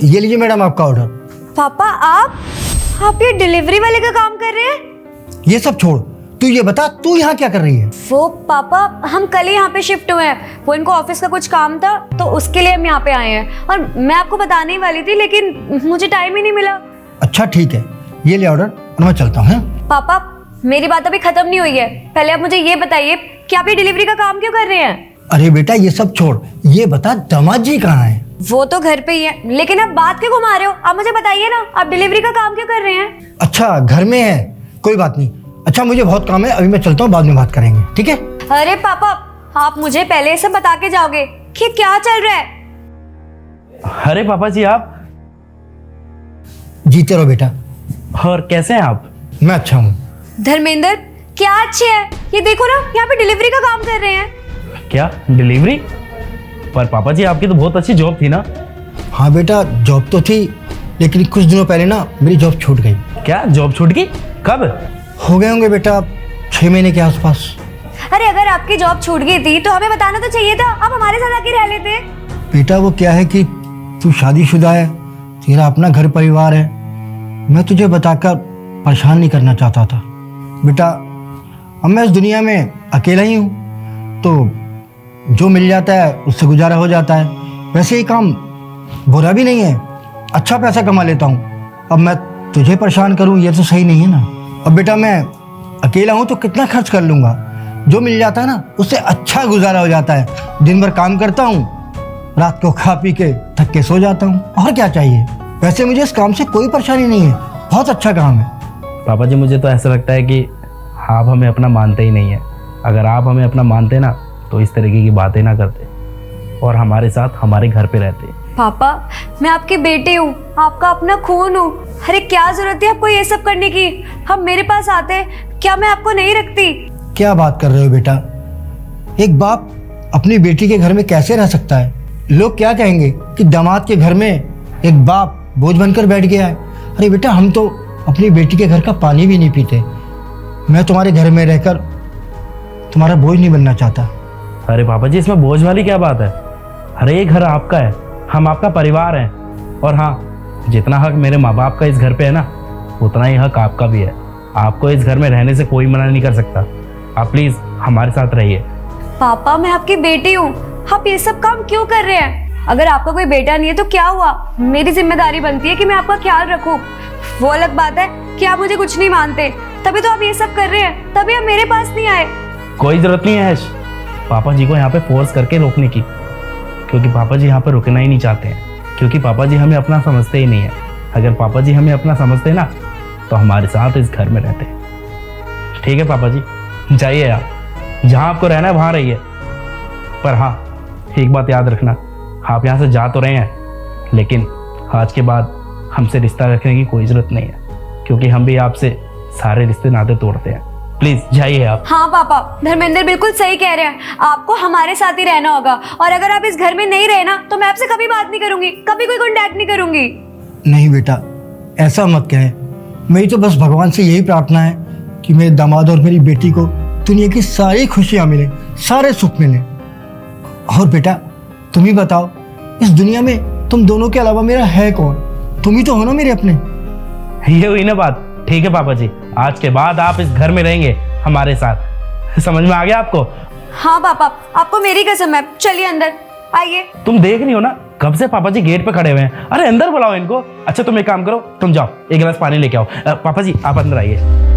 ये लीजिए मैडम आपका ऑर्डर। पापा आप ये डिलीवरी वाले का काम कर रहे हैं? ये सब छोड़, तू ये बता तू यहाँ क्या कर रही है? वो पापा हम कल ही यहाँ पे शिफ्ट हुए हैं, वो इनको ऑफिस का कुछ काम था तो उसके लिए हम यहाँ पे आए हैं। और मैं आपको बताने ही वाली थी लेकिन मुझे टाइम ही नहीं मिला। अच्छा ठीक है, ये ले ऑर्डर और मैं चलता हूँ। पापा मेरी बात अभी खत्म नहीं हुई है, पहले आप मुझे ये बताइए कि आप ये डिलीवरी का काम क्यों कर रहे हैं? अरे बेटा ये सब छोड़, ये बता दामाद जी कहाँ है? वो तो घर पे ही है, लेकिन आप बात क्यों घुमा रहे हो? आप मुझे बताइए ना, आप डिलीवरी का काम क्यों कर रहे हैं? अच्छा घर में है, कोई बात नहीं। अच्छा मुझे बहुत काम है, अभी मैं चलता हूँ, बाद में बात करेंगे, ठीक है? अरे पापा आप मुझे पहले सब बता के जाओगे कि क्या चल रहा है? अरे पापा जी आप जीते रहो बेटा। और कैसे हैं आप? मैं अच्छा हूँ। धर्मेंद्र क्या अच्छे है, ये देखो ना यहाँ पे डिलीवरी का काम कर रहे हैं। क्या डिलीवरी? पर पापा जी आपकी तो बहुत अच्छी जॉब थी ना? हाँ बेटा जॉब तो थी, लेकिन कुछ दिनों पहले ना मेरी जॉब छूट गई। क्या जॉब छूट गई? कब? हो गए होंगे बेटा 6 महीने के आसपास। अरे अगर आपकी जॉब छूट गई थी तो हमें बताना तो चाहिए था, आप हमारे साथ आके रह लेते। बेटा वो क्या है कि तू शादीशुदा है, तेरा अपना घर परिवार है, मैं तुझे बताकर परेशान नहीं करना चाहता था। बेटा अब मैं इस दुनिया में अकेला ही हूँ, तो जो मिल जाता है उससे गुजारा हो जाता है। वैसे ही काम बुरा भी नहीं है, अच्छा पैसा कमा लेता हूँ। अब मैं तुझे परेशान करूँ ये तो सही नहीं है ना। अब बेटा मैं अकेला हूँ तो कितना खर्च कर लूँगा, जो मिल जाता है ना उससे अच्छा गुजारा हो जाता है। दिन भर काम करता हूँ, रात को खा पी के थक के सो जाता हूँ, और क्या चाहिए। वैसे मुझे इस काम से कोई परेशानी नहीं है, बहुत अच्छा काम है। पापा जी मुझे तो ऐसा लगता है कि आप हमें अपना मानते ही नहीं है। अगर आप हमें अपना मानते ना तो इस तरीके की बातें ना करते और हमारे साथ हमारे घर पे रहते। पापा मैं आपकी बेटी हूँ, आपका अपना खून हूँ। अरे क्या जरूरत है आपको ये सब करने की? हम मेरे पास आते, क्या मैं आपको नहीं रखती? क्या बात कर रहे हो बेटा, एक बाप अपनी बेटी के घर में कैसे रह सकता है? लोग क्या कहेंगे कि दामाद के घर में एक बाप बोझ बनकर बैठ गया है। अरे बेटा हम तो अपनी बेटी के घर का पानी भी नहीं पीते। मैं तुम्हारे घर में रहकर तुम्हारा बोझ नहीं बनना चाहता। अरे पापा जी इसमें बोझ वाली क्या बात है? अरे ये घर आपका है, हम आपका परिवार हैं। और हाँ, जितना हक मेरे माँ बाप का इस घर पे है ना, उतना ही हक आपका भी है। आपको इस घर में रहने से कोई मना नहीं कर सकता। आप प्लीज हमारे साथ रहिए। पापा मैं आपकी बेटी हूँ, आप ये सब काम क्यों कर रहे हैं? अगर आपका कोई बेटा नहीं है तो क्या हुआ, मेरी जिम्मेदारी बनती है कि मैं आपका ख्याल रखूं। वो अलग बात है कि आप मुझे कुछ नहीं मानते, तभी तो आप ये सब कर रहे हैं, तभी आप मेरे पास नहीं आए। कोई जरूरत नहीं है पापा जी को यहाँ पे फोर्स करके रोकने की, क्योंकि पापा जी यहाँ पे रुकना ही नहीं चाहते हैं, क्योंकि पापा जी हमें अपना समझते ही नहीं है। अगर पापा जी हमें अपना समझते ना तो हमारे साथ इस घर में रहते। ठीक है पापा जी, जाइए आप, जहाँ आपको रहना है वहाँ रहिए। पर हाँ एक बात याद रखना, आप यहाँ से जा तो रहे हैं, लेकिन आज के बाद हमसे रिश्ता रखने की कोई जरूरत नहीं है, क्योंकि हम भी आपसे सारे रिश्ते नाते तोड़ते हैं। प्लीज जाइए आप। हाँ पापा, धर्मेंद्र बिल्कुल सही कह रहे हैं, आपको हमारे साथ ही रहना होगा। और अगर आप इस घर में नहीं रहे ना तो मैं आपसे कभी बात नहीं करूंगी, कभी कोई कॉन्टैक्ट नहीं करूंगी। नहीं बेटा ऐसा मत कहे, मेरी तो बस भगवान से यही प्रार्थना है कि मेरे दामाद और मेरी बेटी को दुनिया की सारी खुशियाँ मिले, सारे सुख मिले। और बेटा तुम ही बताओ, इस दुनिया में तुम दोनों के अलावा मेरा है कौन? तुम ही तो हो ना मेरे अपने। ये हुई ना बात। ठीक है पापा जी, आज के बाद आप इस घर में रहेंगे हमारे साथ। समझ में आ गया आपको? हाँ पापा, आपको मेरी कसम है, चलिए अंदर आइए। तुम देख नहीं हो ना कब से पापा जी गेट पे खड़े हुए हैं। अरे अंदर बुलाओ इनको। अच्छा तुम एक काम करो, तुम जाओ एक गिलास पानी लेके आओ। पापा जी आप अंदर आइए।